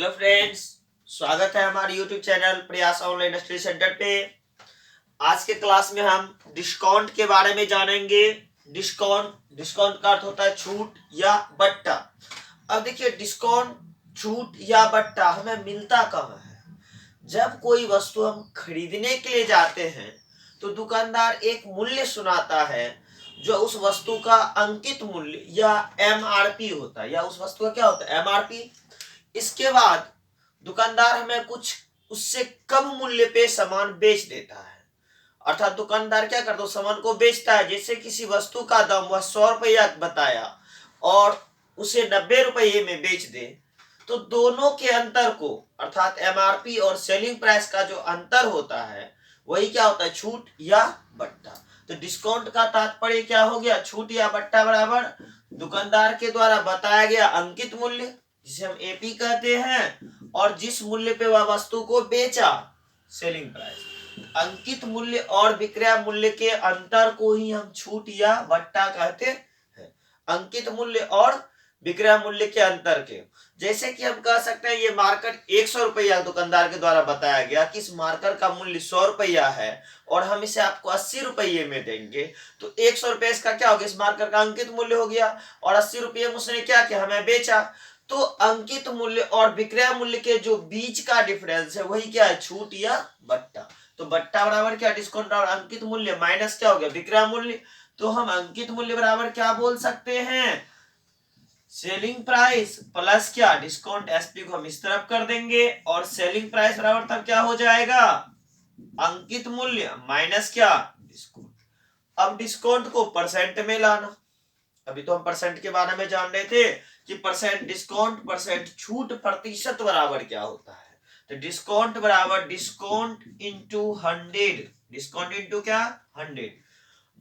Hello friends, स्वागत है हमारे यूट्यूब चैनल प्रयास ऑनलाइन स्टडी सेंटर पे। आज के क्लास में हम डिस्काउंट के बारे में जानेंगे। डिस्काउंट डिस्काउंट का अर्थ होता है छूट या बट्टा। अब देखिए, डिस्काउंट, छूट या बट्टा हमें मिलता कहाँ है? जब कोई वस्तु हम खरीदने के लिए जाते हैं तो दुकानदार एक मूल्य सुनाता है जो उस वस्तु का अंकित मूल्य या एमआरपी होता है, या उस वस्तु का क्या होता है, एमआरपी। इसके बाद दुकानदार हमें कुछ उससे कम मूल्य पे सामान बेच देता है। अर्थात दुकानदार क्या करता है, सामान को बेचता है। जैसे किसी वस्तु का दाम वह 100 रुपया बताया और उसे 90 रुपये में बेच दे, तो दोनों के अंतर को, अर्थात एमआरपी और सेलिंग प्राइस का जो अंतर होता है वही क्या होता है, छूट या बट्टा। तो डिस्काउंट का तात्पर्य क्या हो गया, छूट या बट्टा बराबर दुकानदार के द्वारा बताया गया अंकित मूल्य, जिसे हम एपी कहते हैं, और जिस मूल्य पे वह वस्तु को बेचा, सेलिंग प्राइस। अंकित मूल्य और विक्रय मूल्य के अंतर को ही हम छूट या बट्टा कहते हैं। अंकित मूल्य और विक्रय मूल्य के अंतर के, जैसे कि हम कह सकते हैं ये मार्कर 100 रुपया दुकानदार के द्वारा बताया गया कि इस मार्कर का मूल्य 100 रुपया है और हम इसे आपको 80 रुपये में देंगे, तो 100 रुपये इसका क्या हो गया, इस मार्कर का अंकित मूल्य हो गया, और 80 रुपये में उसने क्या किया, हमें बेचा। तो अंकित मूल्य और विक्रय मूल्य के जो बीच का डिफरेंस है वही क्या है, छूट या बट्टा। तो बट्टा बराबर क्या, डिस्काउंट और अंकित मूल्य माइनस क्या हो गया, विक्रय मूल्य। तो हम अंकित मूल्य बराबर क्या बोल सकते हैं, सेलिंग प्राइस प्लस क्या, डिस्काउंट एसपी को हम इस तरफ कर देंगे, और सेलिंग प्राइस बराबर तब क्या हो जाएगा, अंकित मूल्य माइनस क्या, डिस्काउंट। अब डिस्काउंट को परसेंट में लाना। अभी तो हम परसेंट के बारे में जान रहे थे कि परसेंट डिस्काउंट, परसेंट छूट, प्रतिशत बराबर क्या होता है। तो डिस्काउंट बराबर डिस्काउंट इंटू 100, डिस्काउंट इंटू क्या, 100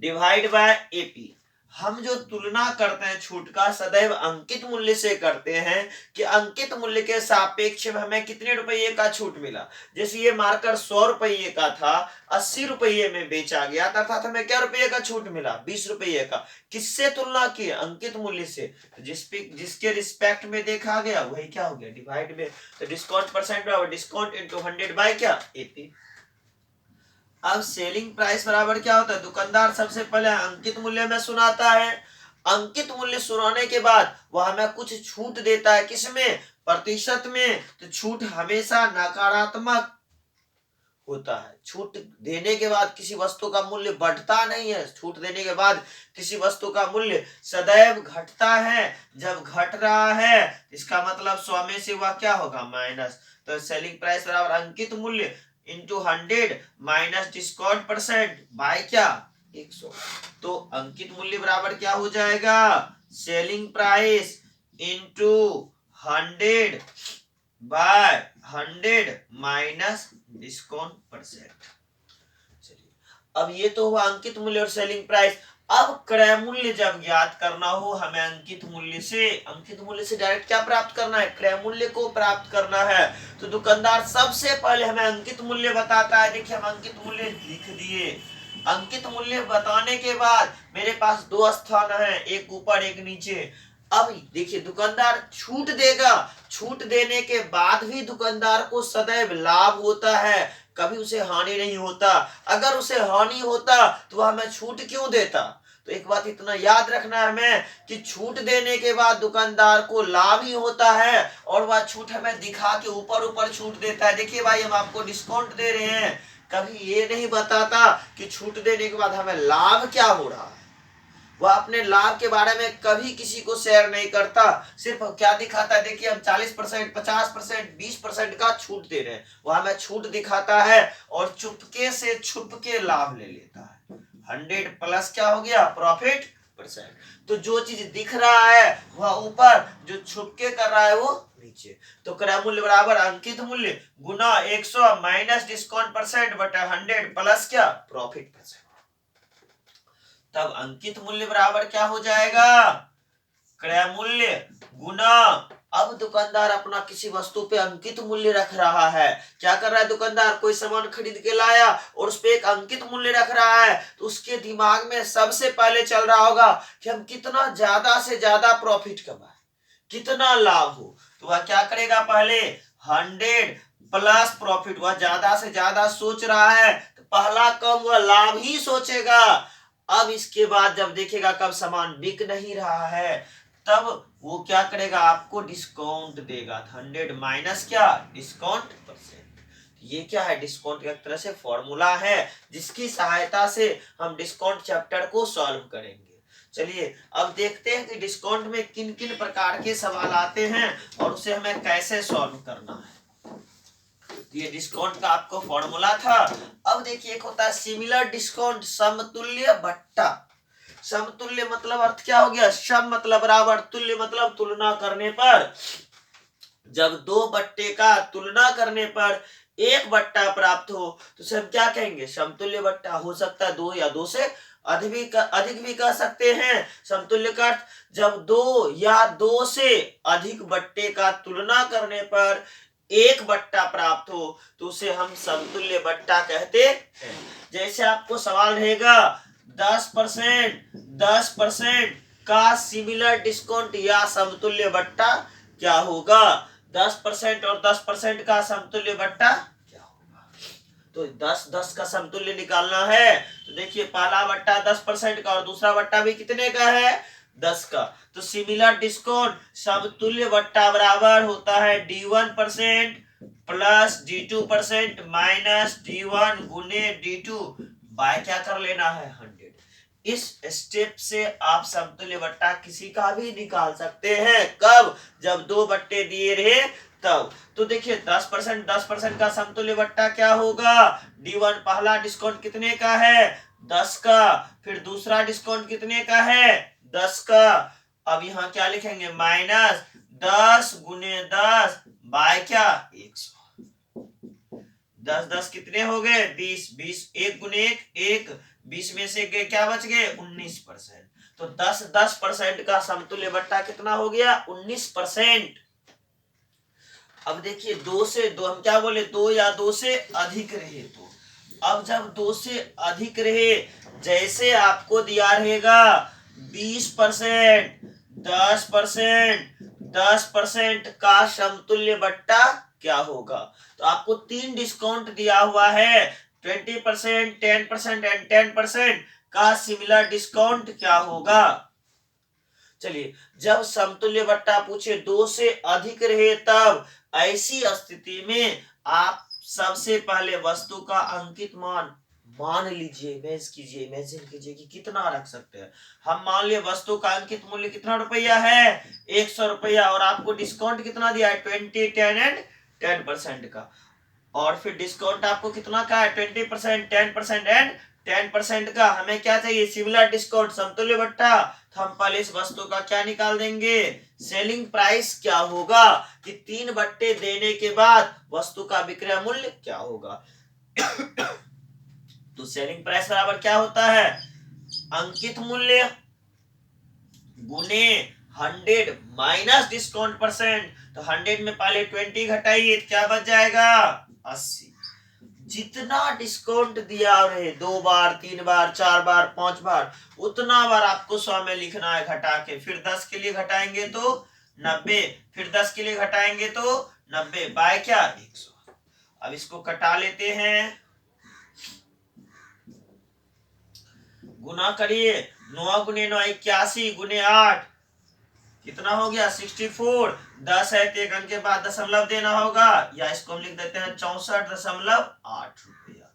डिवाइड बाय एपी। हम जो तुलना करते हैं छूट का सदैव अंकित मूल्य से करते हैं कि अंकित मूल्य के सापेक्ष में हमें कितने रुपये का छूट मिला। जैसे ये मार्कर 100 रुपये का था, 80 रुपये में बेचा गया, अर्थात हमें क्या रुपये का छूट मिला, 20 रुपये का। किससे तुलना की, अंकित मूल्य से। जिसके रिस्पेक्ट में देखा गया वही क्या हो गया, डिवाइड में। तो डिस्काउंट परसेंट बराबर डिस्काउंट इंटू 100 बाय क्या, 80। अब सेलिंग प्राइस बराबर क्या होता है, दुकानदार सबसे पहले अंकित मूल्य में सुनाता है। अंकित मूल्य सुनाने के बाद वह हमें कुछ छूट देता है, किसमें, प्रतिशत में। तो छूट हमेशा नकारात्मक होता है। छूट देने के बाद किसी वस्तु का मूल्य बढ़ता नहीं है, छूट देने के बाद किसी वस्तु का मूल्य सदैव घटता है। जब घट रहा है इसका मतलब 100 में से वह क्या होगा, माइनस। तो सेलिंग प्राइस बराबर अंकित मूल्य into 100 minus discount percent by क्या, 100। तो अंकित मूल्य बराबर क्या हो जाएगा, selling price into 100 by 100 minus discount percent. चलिए, अब ये तो हुआ अंकित मूल्य और सेलिंग प्राइस। अब क्रय मूल्य जब ज्ञात करना हो हमें अंकित मूल्य से डायरेक्ट क्या प्राप्त करना है, क्रय मूल्य को प्राप्त करना है। तो दुकानदार सबसे पहले हमें अंकित मूल्य बताता है। देखिए, हम अंकित मूल्य लिख दिए। अंकित मूल्य बताने के बाद मेरे पास दो स्थान है, एक ऊपर एक नीचे। अब देखिए, दुकानदार छूट देगा, छूट देने के बाद भी दुकानदार को सदैव लाभ होता है, कभी उसे हानि नहीं होता। अगर उसे हानि होता तो वह हमें छूट क्यों देता। तो एक बात इतना याद रखना है हमें कि छूट देने के बाद दुकानदार को लाभ ही होता है, और वह छूट हमें दिखा के ऊपर ऊपर छूट देता है। देखिए भाई, हम आपको डिस्काउंट दे रहे हैं, कभी ये नहीं बताता कि छूट देने के बाद हमें लाभ क्या हो रहा है। वह अपने लाभ के बारे में कभी किसी को शेयर नहीं करता, सिर्फ क्या दिखाता है, देखिए हम 40%, 50%, 20% का छूट दे रहे हैं, वह हमें छूट दिखाता है और चुपके से छुप के लाभ ले लेता है। 100 प्लस क्या हो गया, प्रॉफिट परसेंट। तो जो चीज दिख रहा है वह ऊपर, जो छुप के कर रहा है वो नीचे। तो क्रय मूल्य बराबर अंकित मूल्य गुना 100 माइनस डिस्काउंट परसेंट बटा 100 प्लस क्या, प्रॉफिट परसेंट। तब अंकित मूल्य बराबर क्या हो जाएगा, क्रय मूल्य गुना, अब दुकानदार अपना किसी वस्तु पे अंकित मूल्य रख रहा है। क्या कर रहा है दुकानदार, कोई सामान खरीद के लाया और उस पे एक अंकित मूल्य रख रहा है, तो उसके दिमाग में सबसे पहले चल रहा होगा कि हम कितना ज्यादा से ज्यादा प्रॉफिट कमाए, कितना लाभ हो। तो वह क्या करेगा, पहले 100 प्लस प्रॉफिट। वह ज्यादा से ज्यादा सोच रहा है तो पहला कम वह लाभ ही सोचेगा। अब इसके बाद जब देखेगा कब सामान बिक नहीं रहा है तब वो क्या करेगा, आपको डिस्काउंट देगा। 100 माइनस क्या, डिस्काउंट परसेंट। ये क्या है, डिस्काउंट एक तरह से फॉर्मूला है जिसकी सहायता से हम डिस्काउंट चैप्टर को सॉल्व करेंगे। चलिए अब देखते हैं कि डिस्काउंट में किन किन प्रकार के सवाल आते हैं और उसे हमें कैसे सॉल्व करना है। ये डिस्काउंट का आपको फॉर्मूला था। अब देखिए एक होता है सिमिलर डिस्काउंट, समतुल्य बट्टा। समतुल्य मतलब अर्थ क्या हो गया, सम मतलब बराबर, तुल्य मतलब तुलना करने पर। जब दो बट्टे का तुलना करने पर एक बट्टा प्राप्त हो तो उसे हम क्या कहेंगे, समतुल्य बट्टा। हो सकता है दो या दो से अधिक भी कह सकते हैं। समतुल्य का अर्थ जब दो या दो से अधिक बट्टे का तुलना करने पर एक बट्टा प्राप्त हो तो उसे हम समतुल्य बट्टा कहते हैं। जैसे आपको सवाल रहेगा 10% का सिमिलर डिस्काउंट या समतुल्य बट्टा क्या होगा। 10% और 10% का समतुल्य बट्टा क्या होगा। तो 10 का समतुल्य निकालना है तो देखिए पहला बट्टा 10% का और दूसरा बट्टा भी कितने का है, 10 का। तो सिमिलर डिस्काउंट समतुल्य बट्टा बराबर होता है D1% plus D2% minus D1 गुने D2 बाय क्या कर लेना है 100। इस स्टेप से आप समतुल्य बट्टा किसी का भी निकाल सकते हैं। कब, जब दो बट्टे दिए रहे तब। तो देखिए 10% का समतुल्य बट्टा क्या होगा, D1 पहला डिस्काउंट कितने का है, 10 का। फिर दूसरा डिस्काउंट कितने का है, 10 का। अब यहाँ क्या लिखेंगे, माइनस 10 गुने 10 बाय क्या 100। 10 कितने हो गए, 20 1 गुने 1 20 में से क्या बच गए 19%। तो 10% का समतुल्य बट्टा कितना हो गया, 19%। अब देखिए दो से दो, हम क्या बोले, दो या दो से अधिक रहे तो। अब जब दो से अधिक रहे, जैसे आपको दिया रहेगा 20%, 10% का समतुल्य बट्टा क्या होगा। तो आपको 3 डिस्काउंट दिया हुआ है, 20%, 10% एंड 10% का सिमिलर डिस्काउंट क्या होगा। चलिए जब समतुल्य बट्टा पूछे दो से अधिक रहे तब ऐसी स्थिति में आप सबसे पहले वस्तु का अंकित मान लीजिए, इमेजिन कीजिए कि कितना रख सकते हैं। हम मान लिए वस्तु का अंकित मूल्य कितना रुपया है, 100 रुपया, और आपको डिस्काउंट कितना दिया है 20, 10 एंड 10% का। और फिर डिस्काउंट आपको कितना का है 20%, 10% एंड 10% का। हमें क्या चाहिए, सिमिलर डिस्काउंट, समतुल्य बट्टा। तो हम पहले इस वस्तु का क्या निकाल देंगे, सेलिंग प्राइस क्या होगा, कि 3 बट्टे देने के बाद वस्तु का विक्रय मूल्य क्या होगा। तो सेलिंग प्राइस बराबर क्या होता है, अंकित मूल्य गुने 100 माइनस डिस्काउंट परसेंट। तो 100 में पहले 20 घटाइए तो क्या बच जाएगा 80। जितना डिस्काउंट दिया रहे, 2 बार 3 बार 4 बार 5 बार, उतना बार आपको 100 में लिखना है घटा के। फिर 10 के लिए घटाएंगे तो 90, फिर 10 के लिए घटाएंगे तो 90 बाय क्या 100। अब इसको कटा लेते हैं, गुना करिए, 9 गुने 9 81 गुने 8 कितना हो गया 64। 10 है तो एक अंक के बाद दशमलव देना होगा, या इसको हम लिख देते हैं 64.8 रुपया।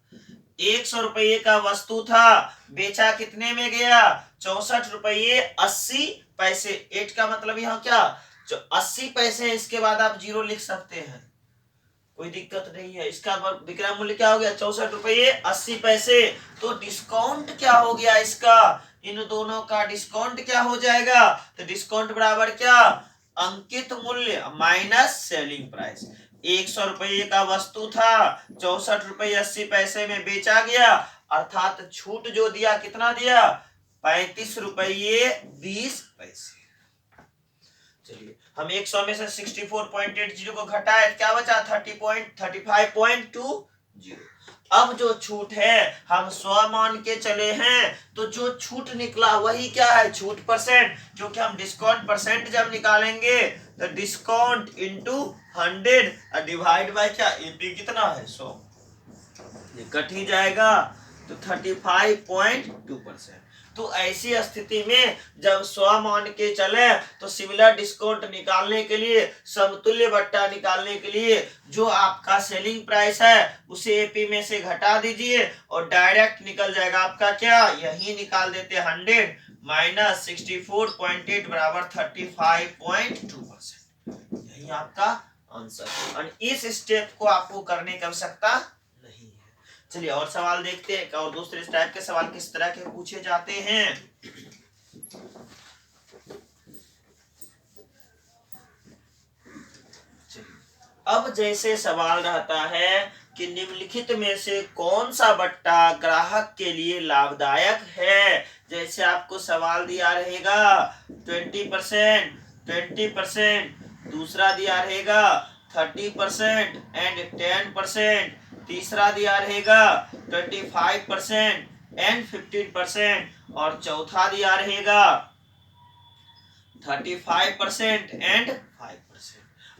100 रुपये का वस्तु था, बेचा कितने में गया 64 रुपये 80 पैसे। 8 का मतलब यहाँ क्या 80 पैसे, इसके बाद आप 0 लिख सकते हैं, कोई दिक्कत नहीं है। इसका विक्रय मूल्य क्या हो गया 64 रुपये 80 पैसे। तो डिस्काउंट क्या हो गया इसका, इन दोनों का डिस्काउंट क्या हो जाएगा, तो डिस्काउंट बराबर क्या, अंकित मूल्य माइनस सेलिंग प्राइस। 100 रुपये का वस्तु था, 64 रुपये 80 पैसे में बेचा गया, अर्थात छूट जो दिया कितना दिया 35 रुपये 20 पैसे। चलिए हम 100 में से 64.80 को घटाए, क्या बचा 35.20। अब जो छूट है हम 100 मान के चले हैं, तो जो छूट निकला वही क्या है, छूट परसेंट, क्योंकि हम डिस्काउंट परसेंट जब निकालेंगे तो डिस्काउंट इंटू 100 डिवाइड बाय क्या, एपी कितना है 100, ये कट ही जाएगा, तो 35.2%। तो ऐसी स्थिति में जब 100 मान के चले तो सिमिलर डिस्काउंट निकालने के लिए, समतुल्य बट्टा निकालने के लिए जो आपका सेलिंग प्राइस है उसे एपी में से घटा दीजिए और डायरेक्ट निकल जाएगा आपका क्या, यही निकाल देते 100 माइनस 64.8 बराबर 35.2%। यही आपका आंसर। और इस स्टेप को आपको करने की आवश्यकता नहीं है। चलिए और सवाल देखते हैं और दूसरे टाइप के सवाल किस तरह के पूछे जाते हैं। अब जैसे सवाल रहता है कि निम्नलिखित में से कौन सा बट्टा ग्राहक के लिए लाभदायक है, जैसे आपको सवाल दिया रहेगा 20%, दूसरा दिया रहेगा 30% एंड 10%, तीसरा दिया रहेगा 25% एंड 15% और चौथा दिया रहेगा 35% एंड 5%।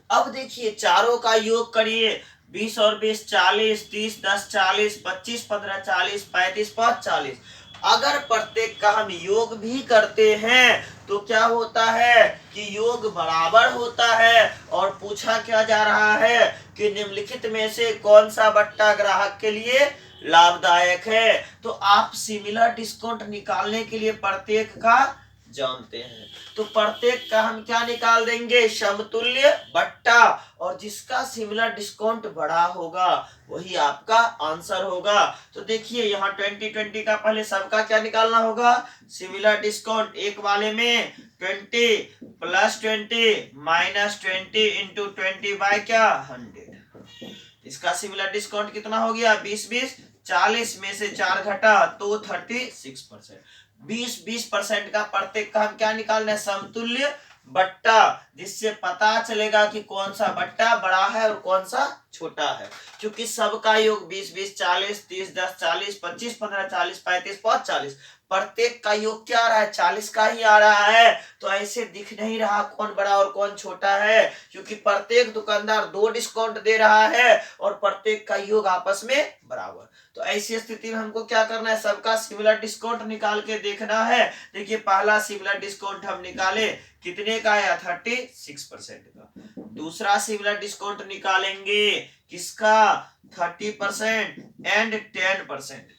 अब देखिए चारों का योग करिए, 20 और 20 40, 30 10 40, 25 15 40, 35 5 40। अगर प्रत्येक का हम योग भी करते हैं तो क्या होता है कि योग बराबर होता है। और पूछा क्या जा रहा है कि निम्नलिखित में से कौन सा बट्टा ग्राहक के लिए लाभदायक है। तो आप सिमिलर डिस्काउंट निकालने के लिए प्रत्येक का जानते हैं, तो प्रत्येक का हम क्या निकाल देंगे, समतुल्य बट्टा, और जिसका सिमिलर डिस्काउंट बड़ा होगा वही आपका आंसर होगा। तो देखिए यहाँ 20 का पहले सबका क्या निकालना होगा, सिमिलर डिस्काउंट। एक वाले में 20 प्लस 20 माइनस 20 इंटू 20 बाय क्या 100। इसका सिमिलर डिस्काउंट कितना हो गया, 20 20 40 में से 4 घटा तो 36%। 20% का प्रत्येक का हम क्या निकालना है, समतुल्य बट्टा, जिससे पता चलेगा कि कौन सा बट्टा बड़ा है और कौन सा छोटा है। क्योंकि सबका योग 20 20 40 30 10 40 25 15 40 35 5 40, प्रत्येक का योग क्या आ रहा है, 40 का ही आ रहा है। तो ऐसे दिख नहीं रहा कौन बड़ा और कौन छोटा है, क्योंकि प्रत्येक दुकानदार 2 डिस्काउंट दे रहा है और प्रत्येक का योग आपस में बराबर। तो ऐसी स्थिति में हमको क्या करना है, सबका सिमिलर डिस्काउंट निकाल के देखना है। देखिए पहला सिमिलर डिस्काउंट हम निकाले, कितने का आया, 36% का। दूसरा सिमिलर डिस्काउंट निकालेंगे किसका, 30% एंड 10% का।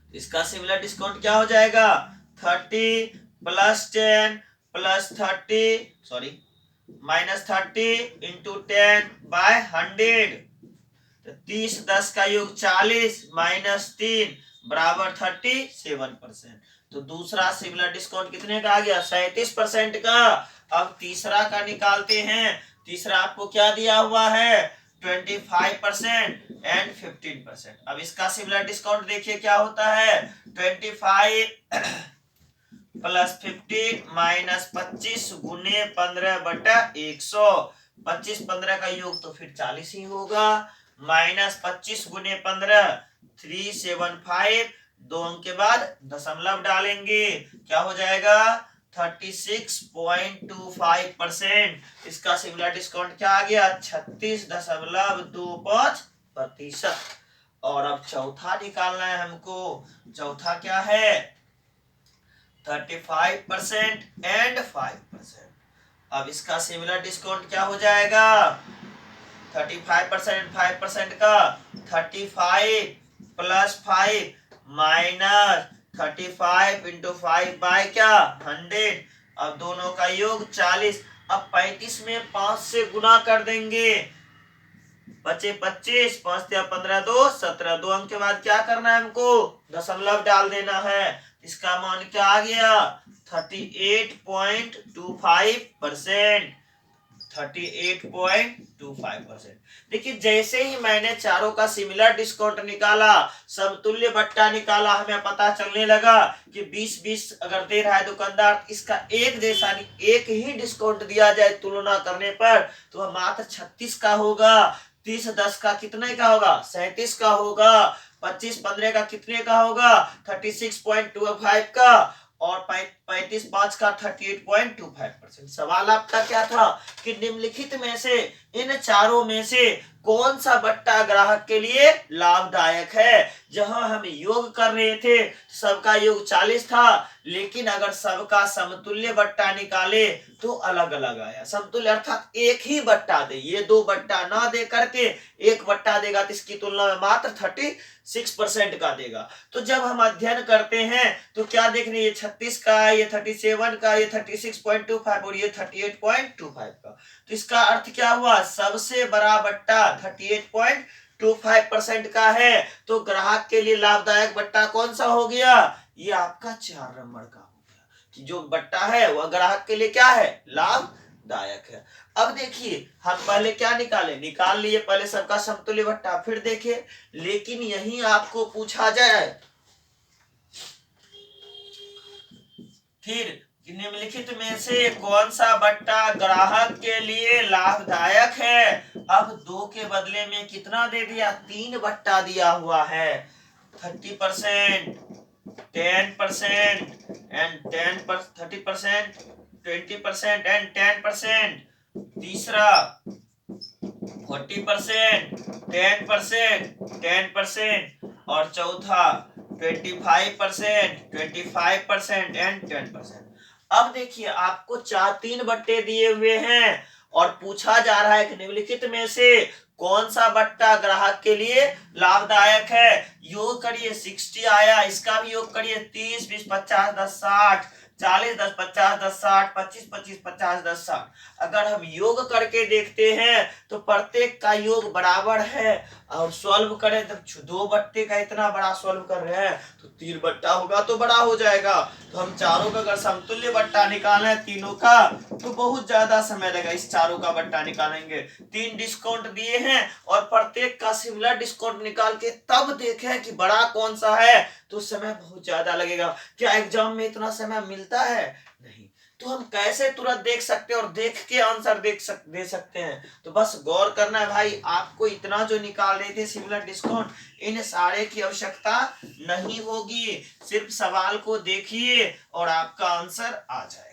इसका सिमिलर डिस्काउंट क्या हो जाएगा, 30 plus 10 plus 30 sorry minus 30 into 10 by 100। तो 30 10 का योग 40 माइनस 3 बराबर 37%। तो दूसरा सिमिलर डिस्काउंट कितने का आ गया, 37% का। अब तीसरा का निकालते हैं। तीसरा आपको क्या दिया हुआ है, 25% एंड 15%। अब इसका सिमिलर डिस्काउंट देखिए क्या होता है, 25 प्लस 15 माइनस 25 गुने 15 बटा 100। 25 15 का योग तो फिर 40 ही होगा, माइनस 25 गुने 15 375, 2 अंक के बाद दशमलव डालेंगे, क्या हो जाएगा 36.25%। इसका सिमिलर डिस्काउंट क्या आ गया, 36.25%। और अब चौथा निकालना है हमको। चौथा क्या है, 35% एंड 5%। अब इसका सिमिलर डिस्काउंट क्या हो जाएगा, 35% 5% का 35 प्लस 5 माइनस 35 इंटू 5 बाय क्या 100। अब दोनों का योग 40। अब 35 में 5 से गुना कर देंगे, बचे 25, 5 या 15 2 17, 2 अंक के बाद क्या करना है हमको, दशमलव डाल देना है। इसका मान क्या आ गया, 38.25%। 38.25%। देखिए जैसे ही मैंने चारों का सिमिलर डिस्काउंट निकाला, समतुल्य बट्टा निकाला, हमें पता चलने लगा कि 20-20 अगर दे रहा है दुकानदार, इसका एक जैसा नहीं, एक ही डिस्काउंट दिया जाए तुलना करने पर तो मात्र 36 का होगा। 30 10 का कितने का होगा, 37 का होगा। 25 15 का कितने का होगा, 36.25 का। और 35 5 का 38.25%। सवाल आपका क्या था कि निम्नलिखित में से इन चारों में से कौन सा बट्टा ग्राहक के लिए लाभदायक है। जहां हम योग कर रहे थे सबका योग 40 था, लेकिन अगर सबका समतुल्य बट्टा निकाले तो अलग अलग आया। समतुल्य अर्थात एक ही बट्टा दे, ये दो बट्टा ना दे करके एक बट्टा देगा तो इसकी तुलना में मात्र 36% का देगा। तो जब हम अध्ययन करते हैं तो क्या देखने, ये 36 का, ये 37 का, ये 36.25 और ये 38.25 का। तो इसका अर्थ क्या हुआ, सबसे बड़ा बट्टा 38.25% का है। तो ग्राहक के लिए लाभदायक बट्टा कौन सा हो गया, ये आपका 4 नंबर का हो गया कि जो बट्टा है वह ग्राहक के लिए क्या है, लाभदायक है। अब देखिए हम पहले क्या निकाल लिए पहले सबका समतुल्य बट्टा, फिर देखिए लेकिन यही आपको पूछा जाए फिर निम्नलिखित में से कौन सा बट्टा ग्राहक के लिए लाभदायक है। अब 2 के बदले में कितना दे दिया, 3 बट्टा दिया हुआ है। 30%, 10% एंड 30%, 20% एंड 10%। तीसरा 40%, 10%, 10% और चौथा 25%, 25% एंड 10%। अब देखिए आपको 3 बट्टे दिए हुए हैं और पूछा जा रहा है कि निम्नलिखित में से कौन सा बट्टा ग्राहक के लिए लाभदायक है। योग करिए 60 आया, इसका भी योग करिए 30 20 50 10 60, 40 10 50 10 60, 25 25 50 10 60। अगर हम योग करके देखते हैं तो प्रत्येक का योग बराबर है और सॉल्व करें तो 2 बट्टे का इतना बड़ा सॉल्व कर रहे हैं तो 3 बट्टा होगा तो बड़ा हो जाएगा। तो हम चारों का अगर समतुल्य बट्टा निकालें तीनों का तो बहुत ज्यादा समय लगेगा। इस चारों का बट्टा निकालेंगे, 3 डिस्काउंट दिए हैं और प्रत्येक का सिमिलर डिस्काउंट निकाल के तब देखें कि बड़ा कौन सा है तो समय बहुत ज्यादा लगेगा। क्या एग्जाम में इतना समय मिलता है, नहीं। तो हम कैसे तुरंत देख सकते हैं और देख के आंसर दे सकते हैं। तो बस गौर करना है भाई, आपको इतना जो निकाल रहे थे सिमिलर डिस्काउंट, इन सारे की आवश्यकता नहीं होगी। सिर्फ सवाल को देखिए और आपका आंसर आ जाएगा।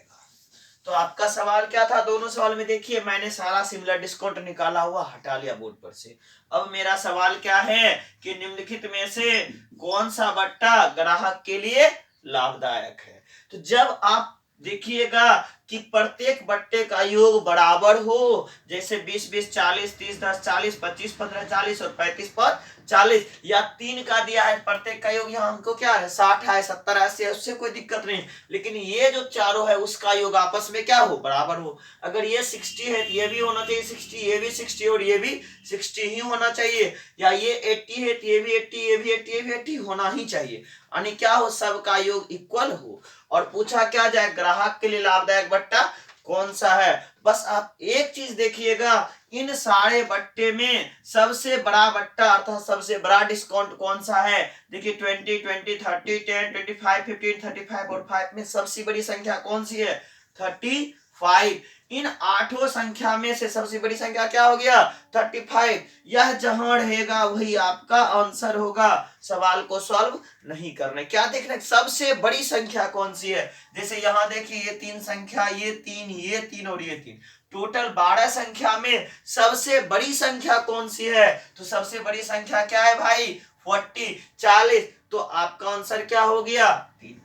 तो आपका सवाल क्या था, दोनों सवाल में देखिए मैंने सारा सिमिलर डिस्काउंट निकाला हुआ हटा लिया बोर्ड पर से। अब मेरा सवाल क्या है कि निम्नलिखित में से कौन सा बट्टा ग्राहक के लिए लाभदायक है। तो जब आप देखिएगा कि प्रत्येक बट्टे का योग बराबर हो, जैसे 20 20 40 30 10 40 25 15 40 और 35 पर 40, या 3 का दिया है प्रत्येक का योग, यहाँ हमको क्या है 60 है 70 है 80 है, उससे कोई दिक्कत नहीं। लेकिन ये जो चारों है उसका योग आपस में क्या हो, बराबर हो। अगर ये 60 है तो ये भी होना चाहिए 60, ये भी 60 और ये भी 60 ही होना चाहिए। या ये 80 है तो ये भी 80, ये भी 80, ये भी 80 होना ही चाहिए। यानी क्या हो, सबका योग इक्वल हो। और पूछा क्या जाए ग्राहक के लिए लाभदायक बट्टा कौन सा है। बस आप एक चीज देखिएगा, इन सारे बट्टे में सबसे बड़ा बट्टा अर्थात सबसे बड़ा डिस्काउंट कौन सा है। देखिए 20 20 30 10 25 15 35 और 5 में सबसे बड़ी संख्या कौन सी है, 35। इन 8 संख्या में से सबसे बड़ी संख्या क्या हो गया, 35। यह जहां रहेगा वही आपका आंसर होगा। सवाल को सॉल्व नहीं करना, क्या देखना सबसे बड़ी संख्या कौन सी है। जैसे यहाँ देखिए ये 3 संख्या, ये 3, ये 3 और ये 3, टोटल 12 संख्या में सबसे बड़ी संख्या कौन सी है। तो सबसे बड़ी संख्या क्या है भाई, 40। तो आपका आंसर क्या हो गया, 3।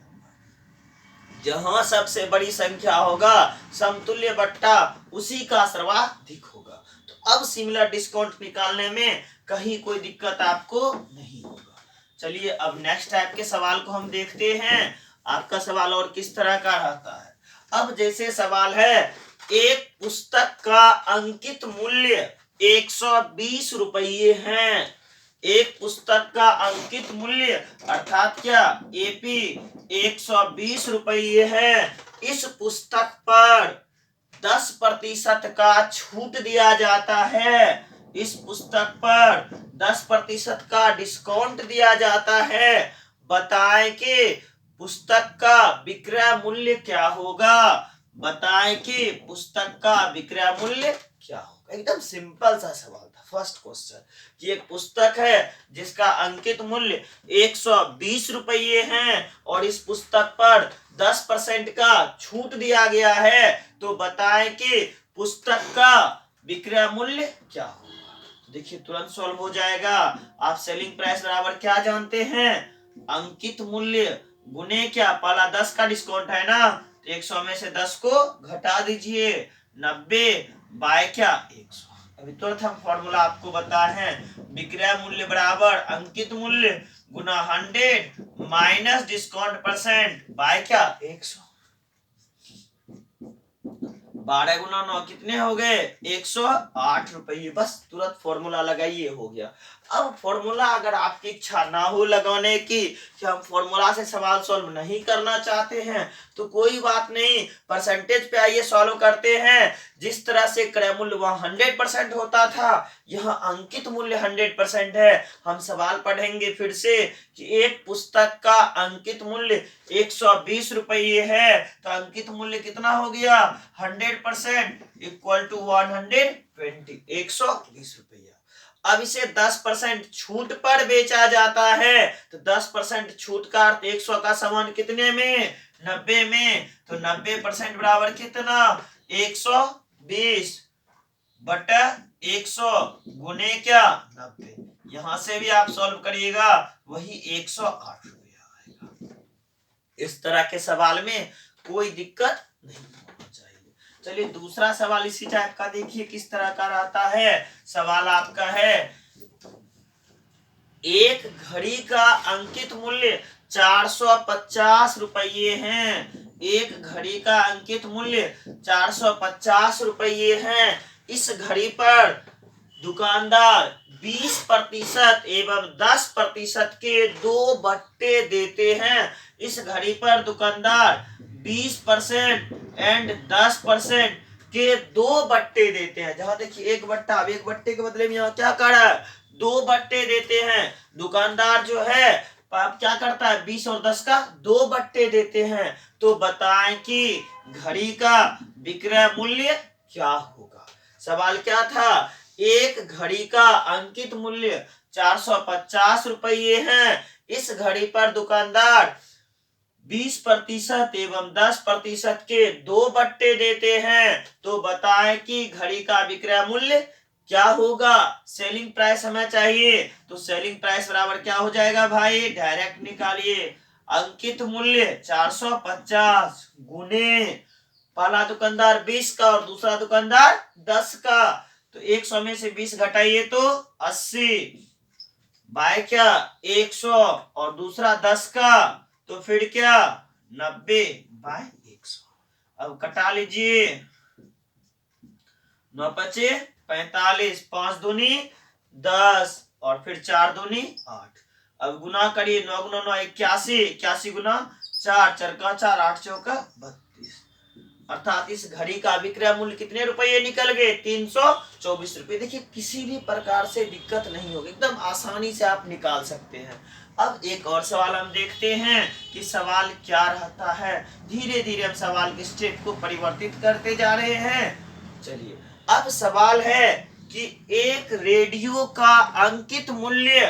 जहां सबसे बड़ी संख्या होगा समतुल्य बट्टा उसी का सर्वाधिक होगा। तो अब सिमिलर डिस्काउंट निकालने में कहीं कोई दिक्कत आपको नहीं होगा। चलिए अब नेक्स्ट टाइप के सवाल को हम देखते हैं। आपका सवाल और किस तरह का रहता है। अब जैसे सवाल है, एक पुस्तक का अंकित मूल्य 120 रुपये है। एक पुस्तक का अंकित मूल्य अर्थात क्या, एपी 120 रुपये है। इस पुस्तक पर 10% का छूट दिया जाता है। इस पुस्तक पर 10% का डिस्काउंट दिया जाता है। बताएं कि पुस्तक का विक्रय मूल्य क्या होगा। बताएं कि पुस्तक का विक्रय मूल्य क्या होगा। एकदम सिंपल सा सवाल था फर्स्ट क्वेश्चन कि एक पुस्तक है जिसका अंकित मूल्य 120 रुपये है और इस पुस्तक पर 10% का छूट दिया गया है, तो बताएं कि पुस्तक का विक्रय मूल्य क्या होगा। देखिए तुरंत सॉल्व हो जाएगा। आप सेलिंग प्राइस बराबर क्या जानते हैं, अंकित मूल्य गुने क्या, पहला 10 का डिस्काउंट है ना, तो 100 में से 10 को घटा दीजिए, 90 बाय क्या 100। अभी तुरंत हम फॉर्मूला आपको बताए हैं, विक्रय मूल्य बराबर अंकित मूल्य गुना 100 माइनस डिस्काउंट परसेंट बाय क्या 100। 12 गुना 9 कितने हो गए 108 रुपये। बस तुरंत फॉर्मूला लगाइए, हो गया। अब फॉर्मूला अगर आपकी इच्छा ना हो लगाने की कि हम फॉर्मूला से सवाल सॉल्व नहीं करना चाहते हैं तो कोई बात नहीं, परसेंटेज पे आइए सॉल्व करते हैं। जिस तरह से क्रय मूल्य वहां 100% होता था, यहाँ अंकित मूल्य 100% है। हम सवाल पढ़ेंगे फिर से कि एक पुस्तक का अंकित मूल्य 120 रुपये है, तो अंकित मूल्य कितना हो गया 100% इक्वल टू 120, 120 रुपया। अब इसे 10% छूट पर बेचा जाता है, तो 10% छूट का अर्थ 100 का सामान कितने में 90 में, तो 90% बराबर कितना 120 बटा 100 गुने क्या 90। यहां से भी आप सॉल्व करिएगा वही 108 रुपया आएगा। इस तरह के सवाल में कोई दिक्कत नहीं होना चाहिए। चलिए दूसरा सवाल इसी टाइप का देखिए किस तरह का रहता है। सवाल आपका है, एक घड़ी का अंकित मूल्य 450 रुपये है। एक घड़ी का अंकित मूल्य 450 रुपये है। इस घड़ी पर दुकानदार 20% एवं 10% के दो बट्टे देते हैं। इस घड़ी पर दुकानदार 20% एंड 10% के दो बट्टे देते हैं। जहां देखिए एक बट्टा, अब एक बट्टे के बदले में यहाँ क्या कर रहा है, दो बट्टे देते हैं। दुकानदार जो है क्या करता है 20 और 10 का दो बट्टे देते हैं। तो बताएं कि घड़ी का विक्रय मूल्य क्या होगा। सवाल क्या था, एक घड़ी का अंकित मूल्य 450 रुपये है। इस घड़ी पर दुकानदार 20% एवं 10% के दो बट्टे देते हैं। तो बताएं कि घड़ी का विक्रय मूल्य क्या होगा। सेलिंग प्राइस हमें चाहिए, तो सेलिंग प्राइस बराबर क्या हो जाएगा भाई, डायरेक्ट निकालिए। अंकित मूल्य 450 गुने पहला दुकानदार 20 का और दूसरा दुकानदार 10 का, तो 100 में से 20 घटाइए तो 80 बाय क्या 100 और दूसरा 10 का, तो फिर क्या 90 बाय 100। अब कटा लीजिए, 9 पचे 45, 5 दूनी 10 और फिर 4 दूनी 8। अब गुना करिए, 9 गुना 9 81, 81 गुना 4, 4 का 4, 8 चौका 32। अर्थात इस घड़ी का विक्रय मूल्य कितने रुपये निकल गए 324 रुपये। देखिए किसी भी प्रकार से दिक्कत नहीं होगी, एकदम आसानी से आप निकाल सकते हैं। अब एक और सवाल हम देखते हैं कि सवाल क्या रहता है। धीरे धीरे हम सवाल के स्टेप को परिवर्तित करते जा रहे हैं। चलिए अब सवाल है कि एक रेडियो का अंकित मूल्य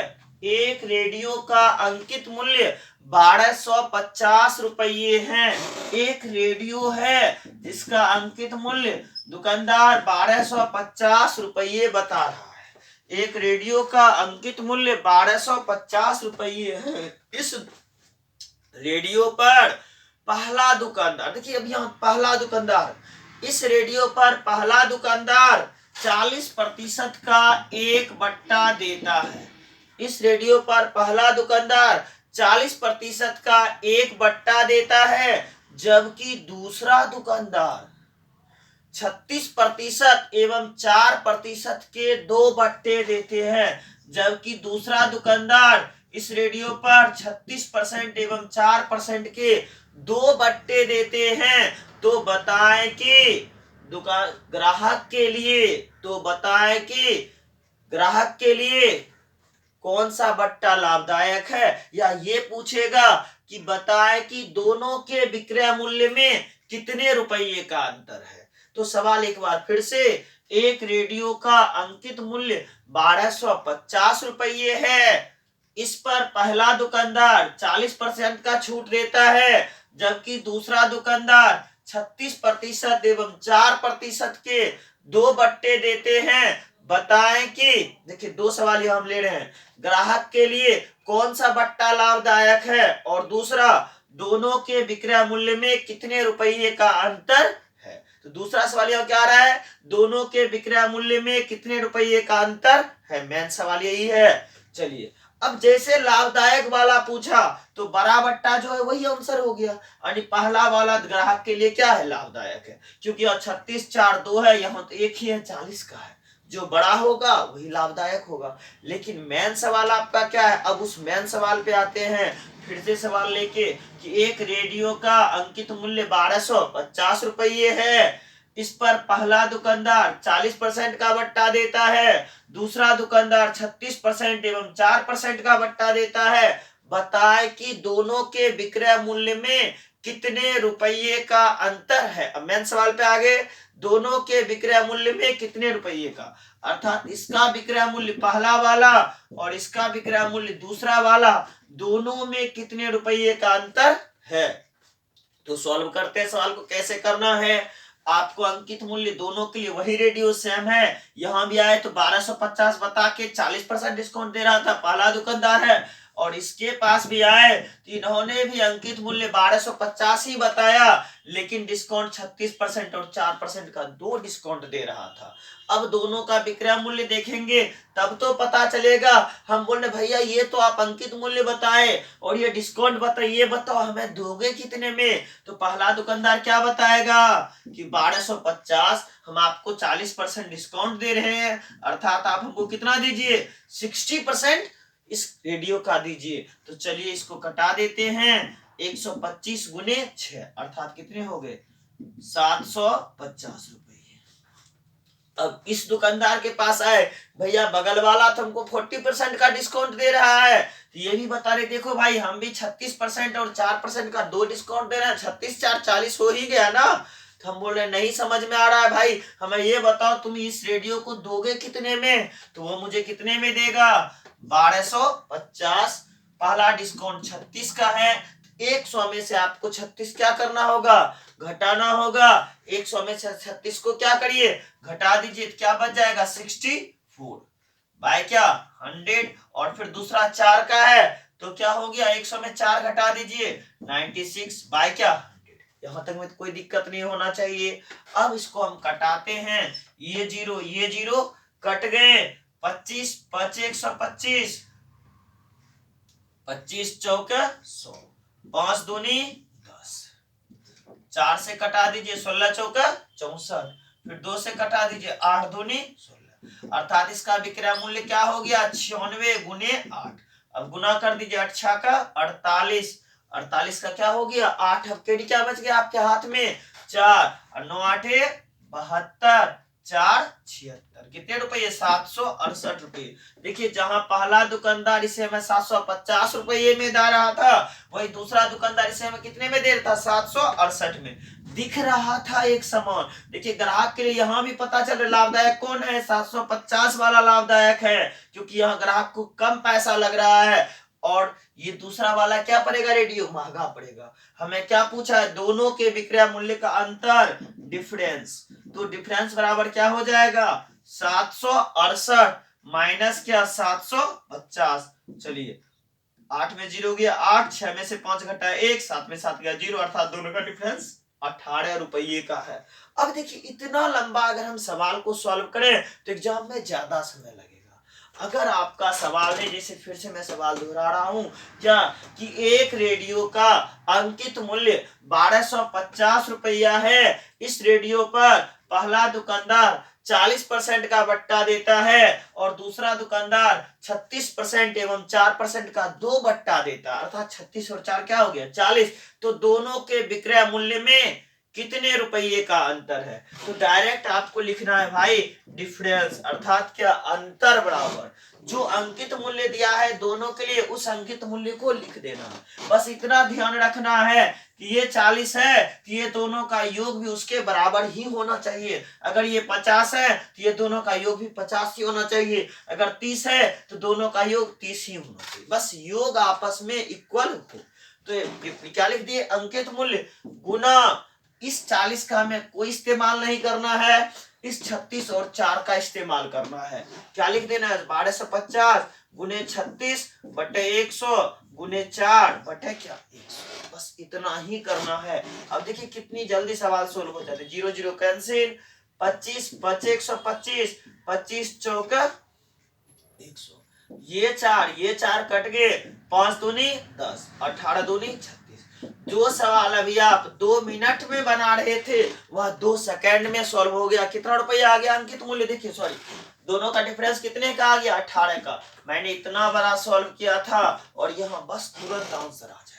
1250 रुपये है। एक रेडियो है जिसका अंकित मूल्य दुकानदार 1250 रुपये बता रहा है। एक रेडियो का अंकित मूल्य 1250 रुपये है। इस रेडियो पर पहला दुकानदार, देखिए अब यहाँ पहला दुकानदार, इस रेडियो पर पहला दुकानदार 40% का एक बट्टा देता है। इस रेडियो पर पहला दुकानदार 40% का एक बट्टा देता है, जबकि दूसरा दुकानदार 36% एवं 4% के दो बट्टे देते हैं। जबकि दूसरा दुकानदार इस रेडियो पर 36% एवं 4% के दो बट्टे देते हैं। तो बताएं कि ग्राहक के लिए कौन सा बट्टा लाभदायक है, या ये पूछेगा कि बताएं कि दोनों के विक्रय मूल्य में कितने रुपये का अंतर है। तो सवाल एक बार फिर से एक रेडियो का अंकित मूल्य 1250 रुपये है। इस पर पहला दुकानदार 40% का छूट देता है, जबकि दूसरा दुकानदार 36% एवं 4% के दो बट्टे देते हैं। बताएं कि, देखिए दो सवाल यहां हम ले रहे हैं, ग्राहक के लिए कौन सा बट्टा लाभदायक है, और दूसरा दोनों के विक्रय मूल्य में कितने रुपये का अंतर है। तो दूसरा सवाल यहां क्या आ रहा है, दोनों के विक्रय मूल्य में कितने रुपये का अंतर है, मेन सवाल यही है। चलिए, अब जैसे लाभदायक वाला पूछा तो बड़ा बट्टा जो है वही आंसर हो गया, यानी पहला वाला ग्राहक के लिए क्या है, लाभदायक है, क्योंकि यहाँ 36 4 2 है, यहाँ तो एक ही है 40 का है, जो बड़ा होगा वही लाभदायक होगा। लेकिन मेन सवाल आपका क्या है, अब उस मेन सवाल पे आते हैं, फिर से सवाल लेके कि एक रेडियो का अंकित मूल्य 1250 रुपये है। इस पर पहला दुकानदार 40% का बट्टा देता है, दूसरा दुकानदार 36% एवं 4% का बट्टा देता है। बताए कि दोनों के विक्रय मूल्य में कितने रुपये का अंतर है। अब मेन सवाल पे आगे, दोनों के विक्रय मूल्य में कितने रुपये का, अर्थात इसका विक्रय मूल्य पहला वाला और इसका विक्रय मूल्य दूसरा वाला, दोनों में कितने रुपये का अंतर है। तो सॉल्व करते हैं, सवाल को कैसे करना है। आपको अंकित मूल्य दोनों के लिए वही रेडियो सेम है, यहां भी आए तो 1250 बता के 40% डिस्काउंट दे रहा था, पहला दुकानदार है, और इसके पास भी आए तो इन्होंने भी अंकित मूल्य 1250 ही बताया, लेकिन डिस्काउंट 36% और 4% का दो डिस्काउंट दे रहा था। अब दोनों का विक्रय मूल्य देखेंगे तब तो पता चलेगा। हम बोले भैया ये तो आप अंकित मूल्य बताए और ये डिस्काउंट बताइए, बताओ हमें दोगे कितने में। तो पहला दुकानदार क्या बताएगा कि 1250, हम आपको 40% डिस्काउंट दे रहे हैं, अर्थात आप हमको कितना दीजिए, 60% इस रेडियो का दीजिए। तो चलिए इसको कटा देते हैं, 125 गुने 6 अर्थात कितने हो गए, 750 रुपये। अब इस दुकानदार के पास आए, भैया बगल वाला तो हमको 40% का डिस्काउंट दे रहा है, तो ये भी बता रहे देखो भाई हम भी 36% और 4% का दो डिस्काउंट दे रहे हैं, 36 4 40 हो ही गया ना। तो हम बोल रहे नहीं समझ में आ रहा है भाई, हमें ये बताओ तुम इस रेडियो को दोगे कितने में। तो वो मुझे कितने में देगा, 1250, पहला डिस्काउंट 36 का है, 100 में से आपको 36 क्या करना होगा, घटाना होगा। 100 में से 36 को क्या करिए, घटा दीजिए, क्या बच जाएगा 64 बाय क्या 100, और फिर दूसरा 4 का है तो क्या हो गया, 100 में 4 घटा दीजिए 96 बाय क्या 100। यहां तक में तो कोई दिक्कत नहीं होना चाहिए। अब इसको हम कटाते हैं, ये जीरो कट गए, 25 5 125, 25 चौके 100, 5 दूनी 10, 4 से कटा दीजिए 16 चौका 64, फिर 2 से कटा दीजिए 8 दूनी 16, अर्थात इसका विक्रय मूल्य क्या हो गया, 96 गुने 8। अब गुना कर दीजिए, 8 छा का 48, 48 का क्या हो गया 8, अब केडी क्या बच गया आपके हाथ में 4, और 9 8 72, 4 76, कितने रुपये 768 रुपये। देखिए जहां पहला दुकानदार इसे हमें 750 रुपये में दे रहा था, वही दूसरा दुकानदार इसे हमें कितने में दे रहा था, 768 में। दिख रहा था एक समान। देखिए ग्राहक के लिए यहाँ भी पता चल रहा लाभदायक कौन है, 750 वाला लाभदायक है, क्योंकि यहाँ ग्राहक को कम पैसा लग रहा है, और ये दूसरा वाला क्या पड़ेगा, रेडियो महंगा पड़ेगा। हमें क्या पूछा है, दोनों के विक्रय मूल्य का अंतर, डिफरेंस। तो डिफरेंस बराबर क्या हो जाएगा, 768 माइनस क्या 750। चलिए 8 में 0 गया 8, 6 में से 5 घटा 1, 7 में 7 गया 0, अर्थात दोनों का डिफरेंस 18 रुपये का है। अब देखिए इतना लंबा अगर हम सवाल को सॉल्व करें तो एग्जाम में ज्यादा समय लगेगा। अगर आपका सवाल है, जैसे फिर से मैं सवाल दोहरा रहा हूं, क्या कि एक रेडियो का अंकित मूल्य 1250 रुपया है, इस रेडियो पर पहला दुकानदार 40% का बट्टा देता है और दूसरा दुकानदार 36% एवं 4% का दो बट्टा देता है, अर्थात 36 और 4 क्या हो गया 40। तो दोनों के विक्रय मूल्य में कितने रुपये का अंतर है। तो डायरेक्ट आपको लिखना है भाई डिफरेंस, अर्थात क्या, अंतर बराबर जो अंकित मूल्य दिया है दोनों के लिए उस अंकित मूल्य को लिख देना। बस इतना ध्यान रखना है कि ये 40 है तो ये दोनों का योग भी उसके बराबर ही होना चाहिए। अगर ये 50 है तो ये दोनों का योग भी 50 ही होना चाहिए। अगर 30 है तो दोनों का योग 30 ही होना चाहिए। बस योग आपस में इक्वल हो। तो क्या लिख दिए, अंकित मूल्य गुना इस 40 का हमें कोई इस्तेमाल नहीं करना है, इस 36 और 4 का इस्तेमाल करना है। क्या लिख देना है, 1250 गुने 36 बटे 100 गुने 4 बटे क्या 100। बस इतना ही करना है। अब देखिए कितनी जल्दी सवाल सोल्व हो जाते हैं। 0 0 कैंसिल, 25 बचे 125, 25 चौका 100, ये 4 कट गए, 5 दूनी 10, 18 दूनी 36। जो सवाल अभी आप 2 मिनट में बना रहे थे वह 2 सेकंड में सॉल्व हो गया। कितना रुपया आ गया अंकित मूल्य, देखिए सॉरी दोनों का डिफरेंस कितने का आ गया, 18 का। मैंने इतना बड़ा सॉल्व किया था और यहाँ बस तुरंत आंसर आ जाएगा।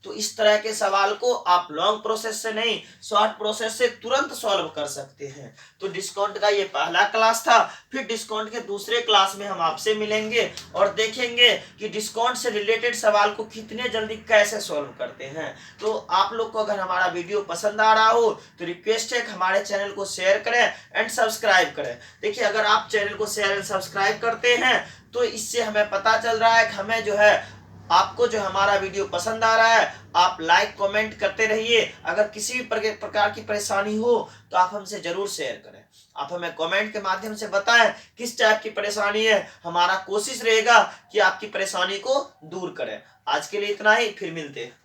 तो इस तरह के सवाल को आप लॉन्ग प्रोसेस से नहीं, शॉर्ट प्रोसेस से तुरंत सॉल्व कर सकते हैं। तो डिस्काउंट का ये पहला क्लास था। फिर डिस्काउंट के दूसरे क्लास में हम आपसे मिलेंगे और देखेंगे कि डिस्काउंट से रिलेटेड सवाल को कितने जल्दी कैसे सॉल्व करते हैं। तो आप लोग को अगर हमारा वीडियो पसंद आ रहा हो तो रिक्वेस्ट है कि हमारे चैनल को शेयर करें एंड सब्सक्राइब करें। देखिए अगर आप चैनल को शेयर एंड सब्सक्राइब करते हैं तो इससे हमें पता चल रहा है कि हमें जो है आपको जो हमारा वीडियो पसंद आ रहा है। आप लाइक कमेंट करते रहिए। अगर किसी भी प्रकार की परेशानी हो तो आप हमसे जरूर शेयर करें। आप हमें कमेंट के माध्यम से बताएं किस टाइप की परेशानी है, हमारा कोशिश रहेगा कि आपकी परेशानी को दूर करें। आज के लिए इतना ही, फिर मिलते हैं।